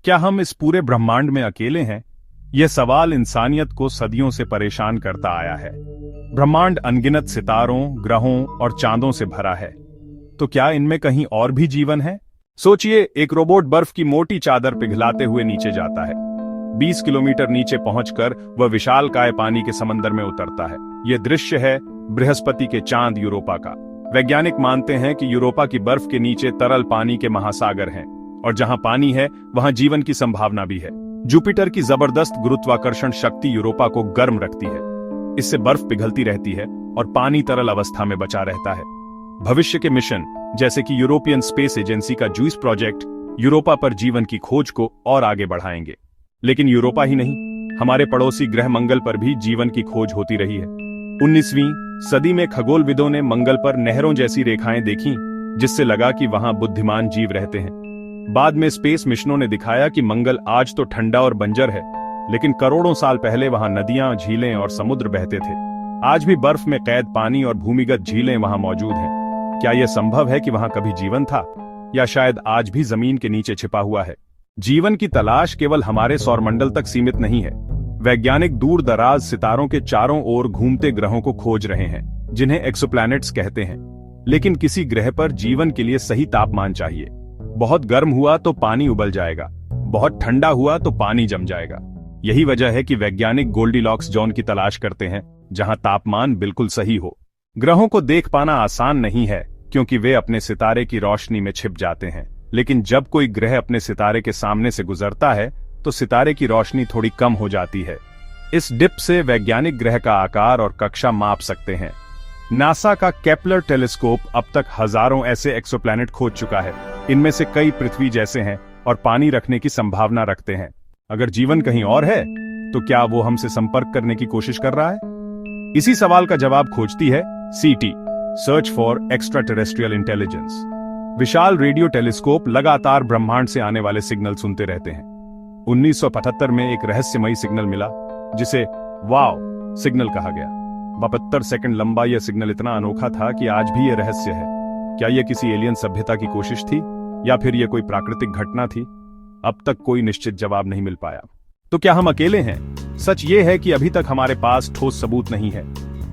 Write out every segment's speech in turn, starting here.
क्या हम इस पूरे ब्रह्मांड में अकेले हैं? यह सवाल इंसानियत को सदियों से परेशान करता आया है। ब्रह्मांड अनगिनत सितारों, ग्रहों और चांदों से भरा है। तो क्या इनमें कहीं और भी जीवन है? सोचिए, एक रोबोट बर्फ की मोटी चादर पिघलाते हुए नीचे जाता है। 20 किलोमीटर नीचे पहुंचकर वह विशालकाय पानी के समंदर में उतरता है। यह दृश्य है बृहस्पति के चांद यूरोपा का। वैज्ञानिक मानते हैं कि यूरोपा की बर्फ के नीचे तरल पानी के महासागर हैं, और जहां पानी है वहां जीवन की संभावना भी है। जुपिटर की जबरदस्त गुरुत्वाकर्षण शक्ति यूरोपा को गर्म रखती है। इससे बर्फ पिघलती रहती है और पानी तरल अवस्था में बचा रहता है। भविष्य के मिशन जैसे कि यूरोपियन स्पेस एजेंसी का जूइस प्रोजेक्ट यूरोपा पर जीवन की खोज को और आगे बढ़ाएंगे। लेकिन यूरोपा ही नहीं, हमारे पड़ोसी ग्रह मंगल पर भी जीवन की खोज होती रही है। 19वीं सदी में खगोलविदों ने मंगल पर नहरों जैसी रेखाएं देखीं, जिससे लगा कि वहां बुद्धिमान जीव रहते हैं। बाद में स्पेस मिशनों ने दिखाया कि मंगल आज तो ठंडा और बंजर है, लेकिन करोड़ों साल पहले वहां नदियां, झीलें और समुद्र बहते थे। आज भी बर्फ में कैद पानी और भूमिगत झीलें वहां मौजूद हैं। क्या यह संभव है कि वहां कभी जीवन था, या शायद आज भी जमीन के नीचे छिपा हुआ है? जीवन की तलाश केवल हमारे सौरमंडल तक सीमित नहीं है। वैज्ञानिक दूर दराज सितारों के चारों ओर घूमते ग्रहों को खोज रहे हैं, जिन्हें एक्सोप्लैनेट्स कहते हैं। लेकिन किसी ग्रह पर जीवन के लिए सही तापमान चाहिए। बहुत गर्म हुआ तो पानी उबल जाएगा, बहुत ठंडा हुआ तो पानी जम जाएगा। यही वजह है कि वैज्ञानिक गोल्डीलॉक्स जोन की तलाश करते हैं, जहां तापमान बिल्कुल सही हो। ग्रहों को देख पाना आसान नहीं है, क्योंकि वे अपने सितारे की रोशनी में छिप जाते हैं। लेकिन जब कोई ग्रह अपने सितारे के सामने से गुजरता है, तो सितारे की रोशनी थोड़ी कम हो जाती है। इस डिप से वैज्ञानिक ग्रह का आकार और कक्षा माप सकते हैं। नासा का केपलर टेलीस्कोप अब तक हजारों ऐसे एक्सोप्लैनेट खोज चुका है। इनमें से कई पृथ्वी जैसे हैं और पानी रखने की संभावना रखते हैं। अगर जीवन कहीं और है, तो क्या वो हमसे संपर्क करने की कोशिश कर रहा है? इसी सवाल का जवाब खोजती है सीटी, search for extra terrestrial intelligence. Vishal radio telescope लगातार ब्रह्मांड से आने वाले सिग्नल सुनते रहते हैं। 1975 में एक रहस्यमयी सिग्नल मिला, जिसे वाव सिग्नल कहा गया। 72 सेकंड लंबा यह सिग्नल इतना अनोखा था कि आज भी यह रहस्य है। क्या यह किसी एलियन सभ्यता की कोशिश थी, या फिर यह कोई प्राकृतिक घटना थी? अब तक कोई निश्चित जवाब नहीं मिल पाया। तो क्या हम अकेले हैं? सच ये है कि अभी तक हमारे पास ठोस सबूत नहीं है,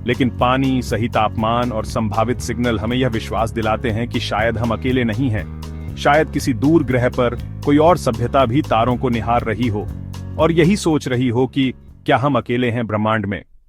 लेकिन पानी, सही तापमान और संभावित सिग्नल हमें यह विश्वास दिलाते हैं कि शायद हम अकेले नहीं हैं। शायद किसी दूर ग्रह पर कोई और सभ्यता भी तारों को निहार रही हो, और यही सोच रही हो कि क्या हम अकेले हैं ब्रह्मांड में।